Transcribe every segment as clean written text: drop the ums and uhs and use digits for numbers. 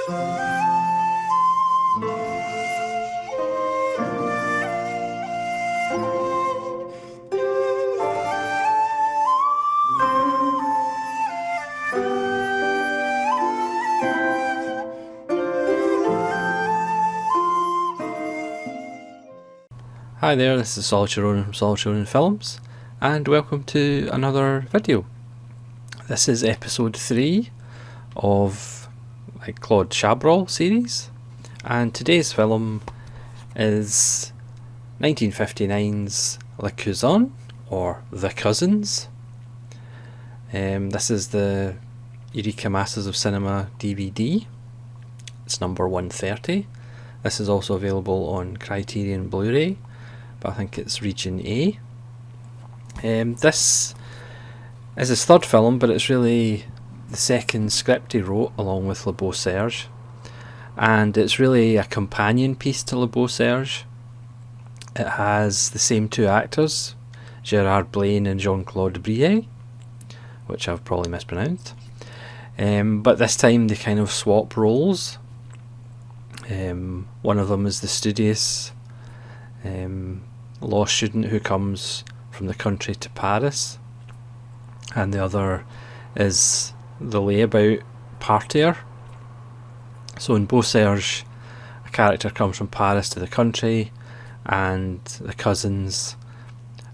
Hi there, this is Claude Chabrol from Claude Films, and welcome to another video. This is episode 3 of my Claude Chabrol series, and today's film is 1959's Les Cousins, or The Cousins. This is the Eureka Masters of Cinema DVD. It's number 130. This is also available on Criterion Blu-ray, but I think it's region A. This is his third film, but it's really the second script he wrote along with Beau Serge, and it's really a companion piece to Beau Serge. It has the same two actors, Gerard Blaine and Jean-Claude Briey, which I've probably mispronounced, but this time they kind of swap roles. One of them is the studious law student who comes from the country to Paris, and the other is the layabout partier. So in Beau Serge, a character comes from Paris to the country, and The Cousins,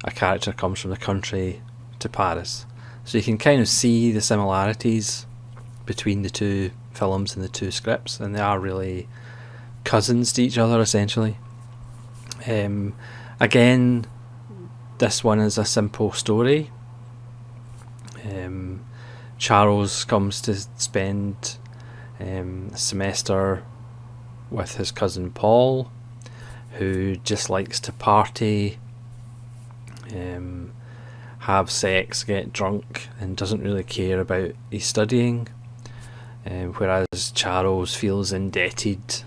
a character comes from the country to Paris. So you can kind of see the similarities between the two films and the two scripts, and they are really cousins to each other essentially. Again, this one is a simple story. Charles comes to spend a semester with his cousin Paul, who just likes to party, have sex, get drunk, and doesn't really care about his studying, whereas Charles feels indebted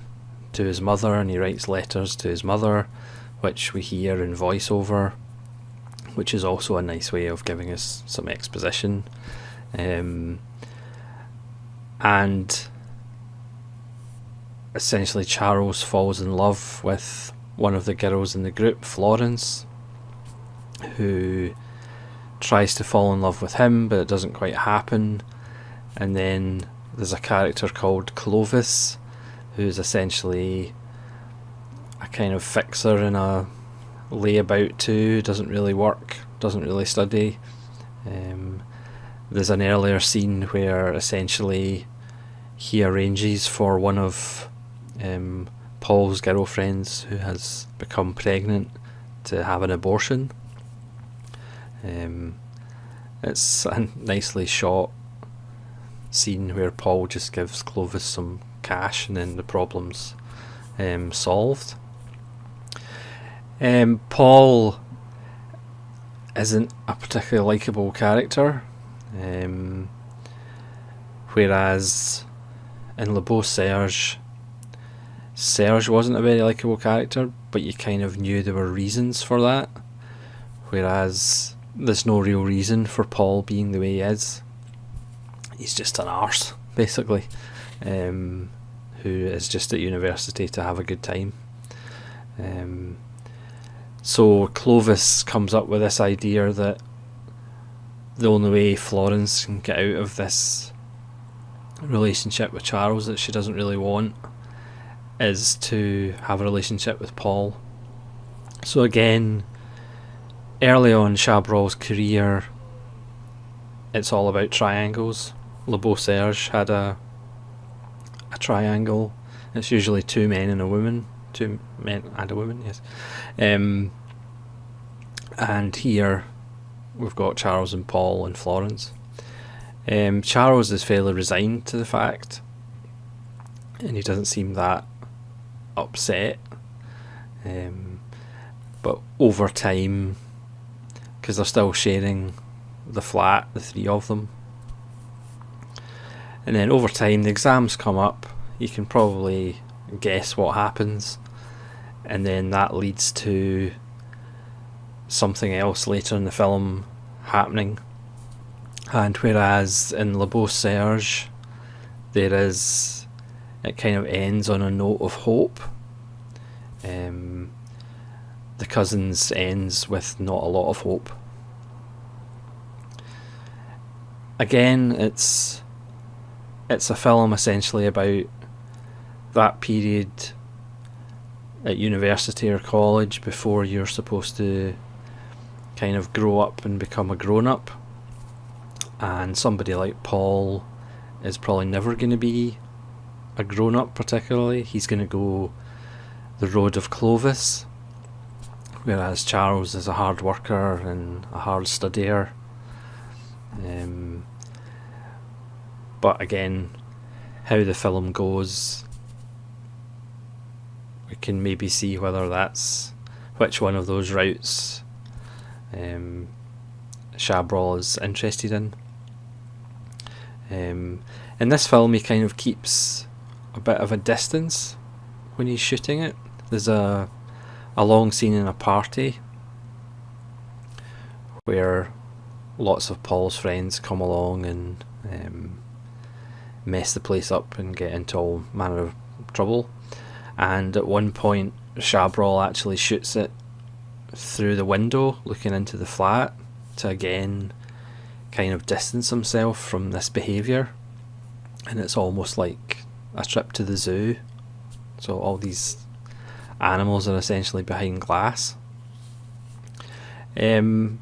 to his mother, and he writes letters to his mother, which we hear in voiceover, which is also a nice way of giving us some exposition. And essentially Charles falls in love with one of the girls in the group, Florence, who tries to fall in love with him, but it doesn't quite happen. And then there's a character called Clovis, who's essentially a kind of fixer in a layabout too, doesn't really work, doesn't really study. There's an earlier scene where essentially he arranges for one of Paul's girlfriends who has become pregnant to have an abortion. It's a nicely shot scene where Paul just gives Clovis some cash and then the problem's solved. Paul isn't a particularly likeable character, whereas in Beau Serge, Serge wasn't a very likeable character, but you kind of knew there were reasons for that, whereas there's no real reason for Paul being the way he is. He's just an arse, basically, who is just at university to have a good time. So Clovis comes up with this idea that the only way Florence can get out of this relationship with Charles that she doesn't really want is to have a relationship with Paul. So again, early on Chabrol's career, it's all about triangles. Beau Serge had a triangle. It's usually two men and a woman. Two men and a woman, yes. And here we've got Charles and Paul and Florence. Charles is fairly resigned to the fact, and he doesn't seem that upset. But over time, because they're still sharing the flat, the three of them, and then over time the exams come up, you can probably guess what happens, and then that leads to something else later in the film happening. And whereas in Beau Serge there is it kind of ends on a note of hope. The Cousins ends with not a lot of hope. Again, it's a film essentially about that period at university or college before you're supposed to kind of grow up and become a grown-up, and somebody like Paul is probably never going to be a grown-up particularly. He's going to go the road of Clovis, whereas Charles is a hard worker and a hard studier. But again, how the film goes, we can maybe see whether that's which one of those routes Chabrol is interested in. In this film, he kind of keeps a bit of a distance when he's shooting it. There's a long scene in a party where lots of Paul's friends come along and mess the place up and get into all manner of trouble. And at one point, Chabrol actually shoots it through the window, looking into the flat, to again kind of distance himself from this behaviour. And it's almost like a trip to the zoo. So all these animals are essentially behind glass. Again,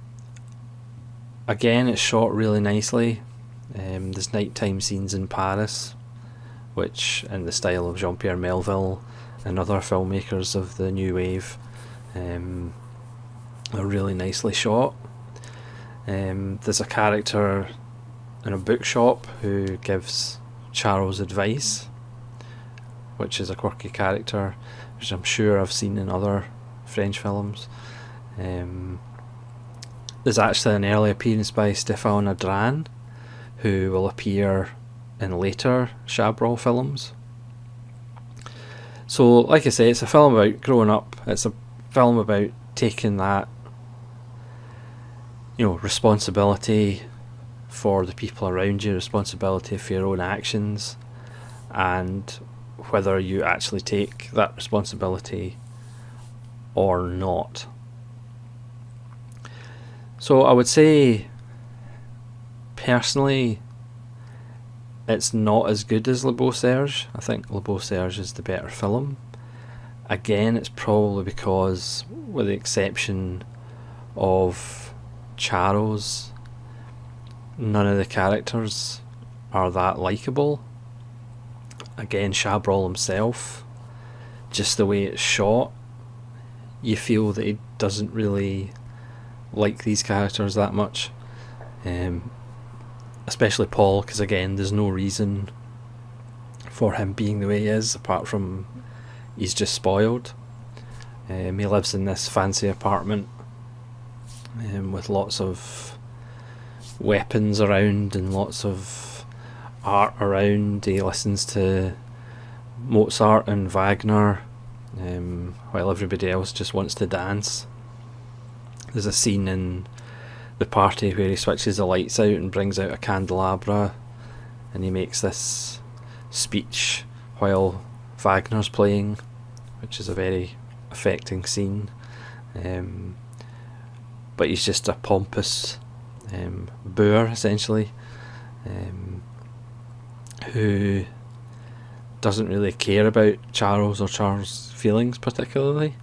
it's shot really nicely. There's nighttime scenes in Paris, which, in the style of Jean-Pierre Melville and other filmmakers of the new wave, are really nicely shot. There's a character in a bookshop who gives Charles advice, which is a quirky character, which I'm sure I've seen in other French films. There's actually an early appearance by Stéphane Adran, who will appear in later Chabrol films. So, like I say, it's a film about growing up. It's a film about taking that, responsibility for the people around you, responsibility for your own actions, and whether you actually take that responsibility or not. So I would say, personally, it's not as good as Le Beau Serge. I think Le Beau Serge is the better film. Again, it's probably because, with the exception of Charles, none of the characters are that likeable. Again, Chabrol himself, just the way it's shot, you feel that he doesn't really like these characters that much. Especially Paul, because again, there's no reason for him being the way he is, apart from he's just spoiled. He lives in this fancy apartment with lots of weapons around and lots of art around. He listens to Mozart and Wagner, while everybody else just wants to dance. There's a scene in the party where he switches the lights out and brings out a candelabra, and he makes this speech while Wagner's playing, which is a very affecting scene. But he's just a pompous boor, essentially, who doesn't really care about Charles or Charles' feelings particularly.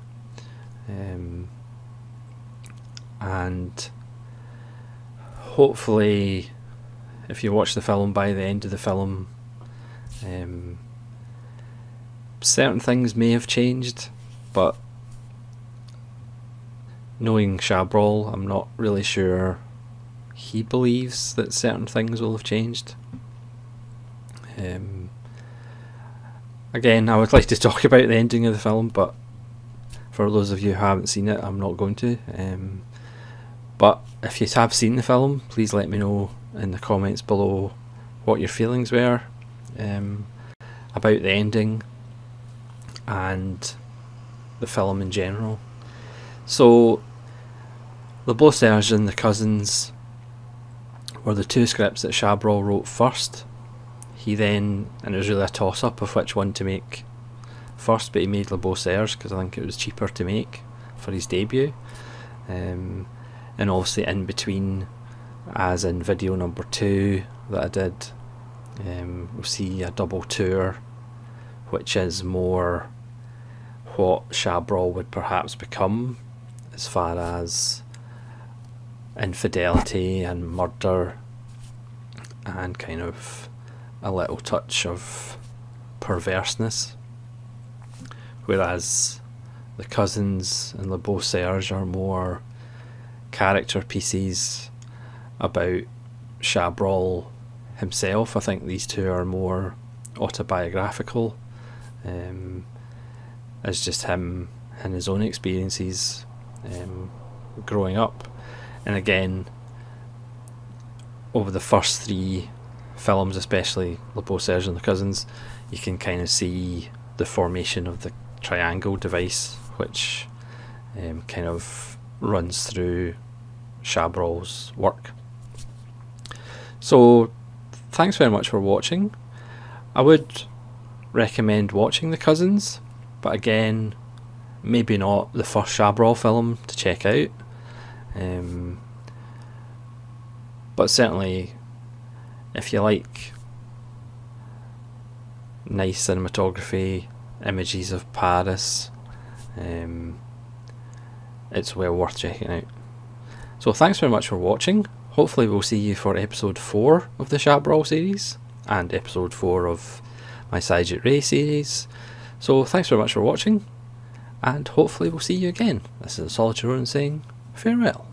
And hopefully, if you watch the film, by the end of the film, certain things may have changed, but knowing Chabrol, I'm not really sure he believes that certain things will have changed. Again, I would like to talk about the ending of the film, but for those of you who haven't seen it, I'm not going to. But if you have seen the film, please let me know in the comments below what your feelings were about the ending and the film in general. So, Le Beau Serge and The Cousins were the two scripts that Chabrol wrote first. he then, and it was really a toss-up of which one to make first, but he made Beau Serge because I think it was cheaper to make for his debut. And obviously in between, as in video number 2 that I did, we'll see a double tour, which is more what Chabrol would perhaps become as far as infidelity and murder and kind of a little touch of perverseness, whereas the Cousins and Le Beau Serge are more character pieces about Chabrol himself. I think these two are more autobiographical, as just him and his own experiences growing up. And again, over the first 3 films, especially Le Beau Serge and the Cousins, you can kind of see the formation of the triangle device, which kind of runs through Chabrol's work. So thanks very much for watching. I would recommend watching The Cousins, but again, maybe not the first Chabrol film to check out. But certainly, if you like nice cinematography, images of Paris, it's well worth checking out. So thanks very much for watching. Hopefully we'll see you for episode 4 of the Chabrol series and episode 4 of my Sajiit Ray series. So thanks very much for watching, and hopefully we'll see you again. This is Solitude Ronan saying farewell.